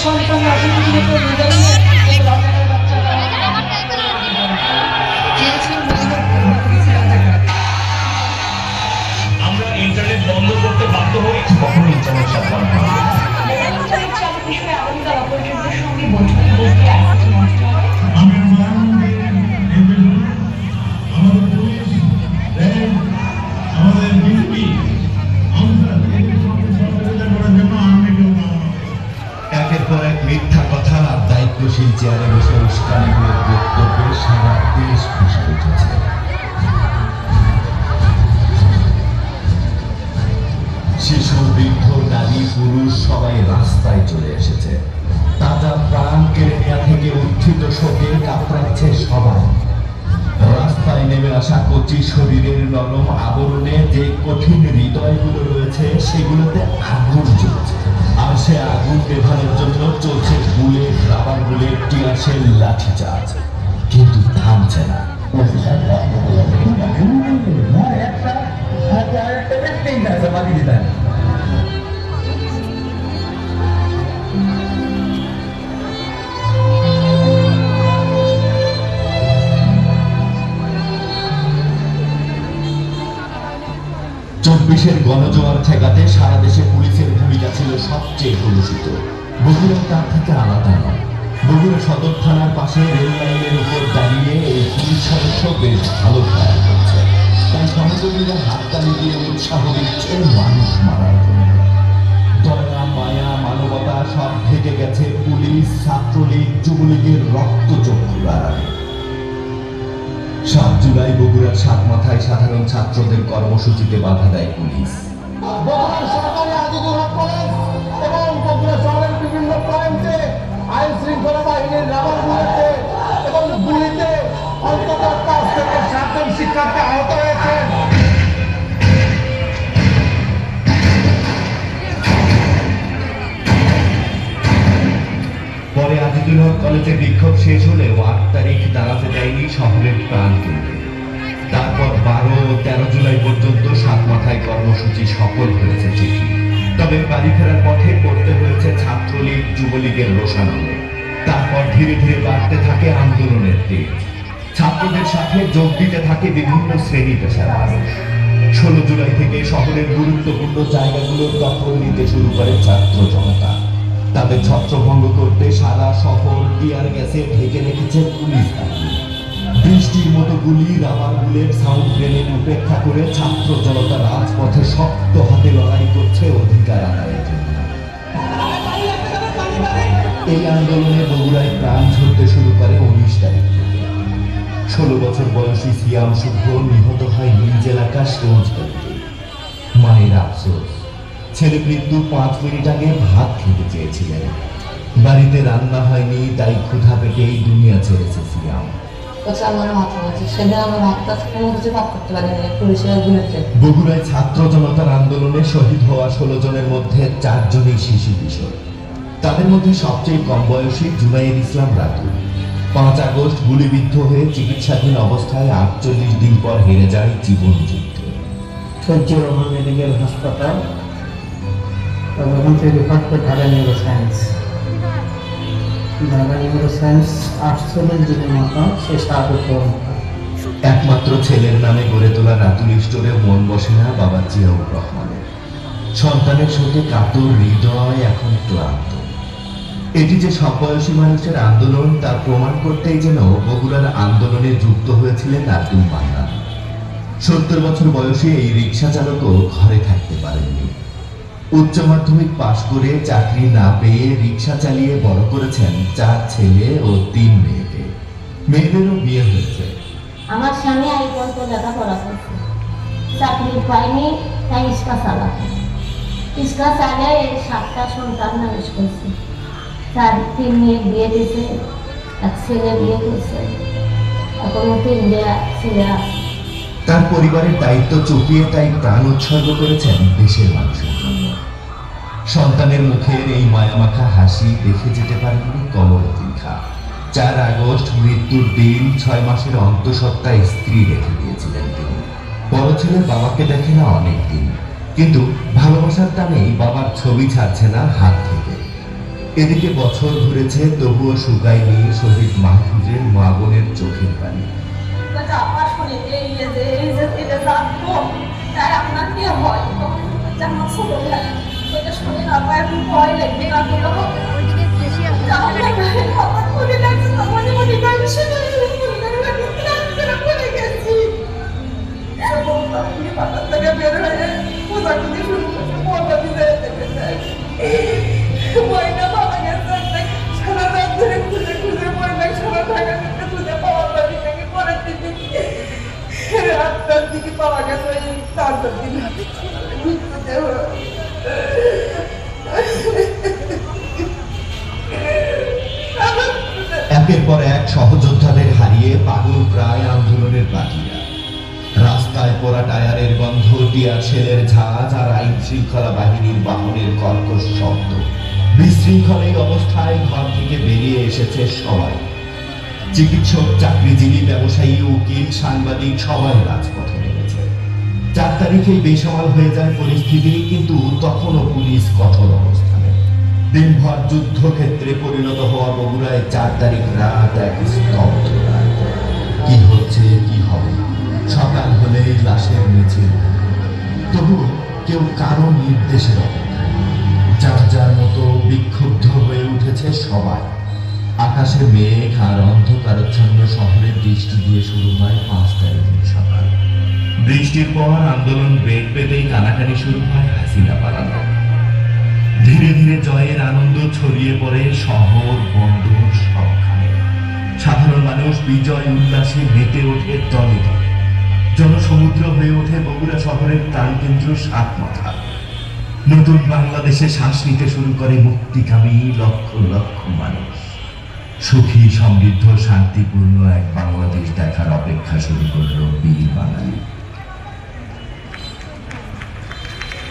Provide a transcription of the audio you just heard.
আমরা ইন্টারনেট বন্ধ করতে বাধ্য হই, কখনো ইন্টারনেট সাধারণ একের পর এক মিথ্যা কথা আর দায়িত্বশীল চেয়ারে বসে উস্কানিমূলক বক্তব্যে সারা দেশ ফুঁসে উঠেছে। শিশু, বৃদ্ধ, নারী, পুরুষ সবাই রাস্তায় চলে এসেছে। তাজা প্রাণ কেড়ে নেওয়া থেকে উত্থিত শোকে কাতরাচ্ছে সবাই। রাস্তায় নেমে আসা কচি শরীরের নরম আবরণে যে কঠিন হৃদয়গুলো রয়েছে সেগুলোতে আগুন জ্বলছে, আর সে আগুন নেভানোর জন্য চলছে বুলেট, রাবার বুলেট, টিয়ারশেল, লাঠিচার্জ, কিন্তু থামছে না। চব্বিশের গণজোয়ার ঠেকাতে সারা দেশে পুলিশের ভূমিকা ছিল সবচেয়ে কলুষিত। বগুড়া তার থেকে আলাদা নয়। বগুড়া সদর থানার পাশে রেল লাইনের উপর দাঁড়িয়ে এই পুলিশ সদস্য বেশ ভালো খেয়াল করছে, তাই সহযোগীরা হাততালি দিয়ে উৎসাহ দিচ্ছে মানুষ মারার জন্য। দয়া, মায়া, মানবতা সব থেকে গেছে পুলিশ, ছাত্রলীগ, যুবলীগের রক্তচক্ষুর আড়ালে। ৭ জুলাই বগুড়ার সাতমাথায় সাধারণ ছাত্রদের কর্মসূচিতে বাধা দেয় পুলিশ। বগুড়ার সরকারি আজিজুল হক কলেজ এবং বগুড়া শহরের বিভিন্ন পয়েন্টে আইন শৃঙ্খলা বাহিনীর রাবার বুলেটে এবং গুলিতে অন্তত ৫ থেকে ৭ জন শিক্ষার্থী আহত হয়েছেন। পরে আজিজুল হক কলেজে বিক্ষোভ শেষ হলেও ৮ তারিখ দাঁড়াতে দেয়নি শহরের প্রাণ কেন্দ্রে। তারপর ১২ ও ১৩ জুলাই পর্যন্ত সাতমাথায় কর্মসূচি সফল হয়েছে ঠিকই, তবে বাড়ি ফেরার পথে পড়তে হয়েছে ছাত্রলীগ, যুবলীগের রোষানলে। তারপর ধীরে ধীরে বাড়তে থাকে আন্দোলনের তেজ। ছাত্রদের সাথে যোগ দিতে থাকে বিভিন্ন শ্রেণী পেশার মানুষ। ১৬ জুলাই থেকে শহরের গুরুত্বপূর্ণ জায়গাগুলোর দখল নিতে শুরু করে ছাত্র জনতা। তাদের ছত্রভঙ্গ করতে সারা শহর টিয়ার গ্যাসে ঢেকে রেখেছে পুলিশ বাহিনী। বৃষ্টির মতো গুলি, রাবার বুলেট, সাউন্ড গ্রেনেড উপেক্ষা করে ছাত্র জনতা রাজপথে শক্ত হাতে লড়াই করছে অধিকার আদায়ের জন্য। এই আন্দোলনে বগুড়ায় প্রাণ ঝরতে শুরু করে ১৯ তারিখ থেকে। ১৬ বছর বয়সী সিয়াম শুভ্র নিহত হয় নিজ এলাকা সৌজগাড়িতে। মায়ের আফসোস, ছেলে মৃত্যু ৫ মিনিট আগে ভাত খেতে চেয়েছিলেন, বাড়িতে রান্না হয়নি, তাই ক্ষুধা পেটেই দুনিয়া ছেড়েছে সিয়াম। বগুড়ায় ছাত্র জনতার আন্দোলনে শহীদ হওয়া ১৬ জনের মধ্যে ৪ জনই শিশু কিশোর। তাদের মধ্যে সবচেয়ে কম বয়সী জুনাইর ইসলাম রাতুল। ৫ আগস্ট গুলিবিদ্ধ হয়ে চিকিৎসাধীন অবস্থায় ৪৮ দিন পর হেরে যায় জীবন যুদ্ধে। সূর্যের রহমান মেডিকেল হাসপাতাল, Dhaka neuro science. Dhaka neuro science ৪৮ দিনের মতো সে স্বাভাবিক। একমাত্র ছেলের নামে গড়ে তোলা রাতুল স্টোরে মন বসে না বাবা জিয়াউর রহমানের। সন্তানের শোকে কাতর হৃদয় এখন ক্লান্ত। এটি যে সব বয়সী মানুষের আন্দোলন তা প্রমাণ করতেই যেন বগুড়ার আন্দোলনে যুক্ত হয়েছিলেন আব্দুল মান্নান। ৭০ বছর বয়সী এই রিক্সা চালকও ঘরে থাকতে পারেননি। উচ্চ মাধ্যমিক পাশ করে চাকরি না পেয়ে রিক্সা চালিয়ে বড় করেছেন ৪ ছেলে ও ৩ মেয়েকে। মেয়েদেরও বিয়ে হয়েছে। আমার স্বামী আই পর্যন্ত লেখাপড়া করছে, চাকরি পাইনি, তাই ইস্কা চালাতে। ইস্কা চালে এই ৭টা সন্তান মানুষ করছে। ৩ মেয়ে বিয়ে দিয়েছে, ১ ছেলে বিয়ে করছে, এখনো ৩ ছেলে আছে। তার পরিবারের দায়িত্ব চুকিয়ে তাই প্রাণ উৎসর্গ করেছেন দেশের মানুষের জন্য। সন্তানের মুখের এই মায়ামাখা হাসি দেখে যেতে পারেননি কমলতী খা। ৪ আগস্ট মৃত্যুর দিন ৬ মাসের অন্তঃসত্ত্বা স্ত্রী রেখে দিয়েছিলেন তিনি। বড় ছেলের বাবাকে দেখে না অনেকদিন, কিন্তু ভালোবাসার টানেই বাবার ছবি ছাড়ছে না হাত থেকে। এদিকে বছর ঘুরেছে, তবুও শুকায়নি শহীদ মাহফুজের মা বোনের চোখের পানি। আমার শুনে এই যে এটা জানবো তাই আপনার কি হয় যেমন ছোট ভাই এটা শুনে না আমার এখন ভয় লাগবে না কোনো আমার মনে লাগছে মনে মনে লাগছে পড়ে গেছি পাতার থেকে বের হয়ে পূজা করতে শুরু করছে পর্দা দিতে ময়না পাওয়া গেছে সারা রাত ধরে খুঁজে খুঁজে ময়না সারা ঢাকা থেকে খুঁজে পাওয়া যাবে নাকি পরের দিকে রাতটার দিকে পাওয়া গেছে তারপর দিন মৃত্যুদেহ একের পর এক সহযোদ্ধাদের হারিয়ে পাগল প্রায় আন্দোলনের বাকিরা। রাস্তায় পোড়া টায়ারের গন্ধ, টিয়ার শেলের ঝাঁজ আর আইন শৃঙ্খলা বাহিনীর বাহনের কর্কশ শব্দ। বিশৃঙ্খল এই অবস্থায় ঘর থেকে বেরিয়ে এসেছে সবাই। চিকিৎসক, চাকরিজীবী, ব্যবসায়ী, উকিল, সাংবাদিক সবাই রাজপথে নেমেছে। 4 তারিখেই বেসামাল হয়ে যায় পরিস্থিতি, কিন্তু তখনও পুলিশ কঠোর অবস্থানে। দিনভর যুদ্ধক্ষেত্রে পরিণত হওয়া বগুড়ায় 4 তারিখ রাত এক স্তব্ধ রাত। কি হচ্ছে, কি হবে, সকাল হলেই লাশের মিছিল। তবু কেউ কারো নির্দেশের অপেক্ষায়, যার যার মতো বিক্ষুব্ধ হয়ে উঠেছে সবাই। আকাশে মেঘ আর অন্ধকারাচ্ছন্ন শহরে বৃষ্টি দিয়ে শুরু হয় 5 তারিখের সকাল। বৃষ্টির পর আন্দোলন বেগ পেতেই কানাকানি শুরু হয় হাসিনা পালানো। ধীরে ধীরে জয়ের আনন্দ ছড়িয়ে পড়ে শহর, বন্দর সবখানে। সাধারণ মানুষ বিজয় উল্লাসে মেতে ওঠে দলে দলে। জনসমুদ্র হয়ে ওঠে বগুড়া শহরের প্রাণকেন্দ্র সাতমাথা। নতুন বাংলাদেশে শ্বাস নিতে শুরু করে মুক্তিকামী লক্ষ লক্ষ মানুষ। সুখী, সমৃদ্ধ, শান্তিপূর্ণ এক বাংলাদেশ দেখার অপেক্ষা শুরু করল বীর বাংলা।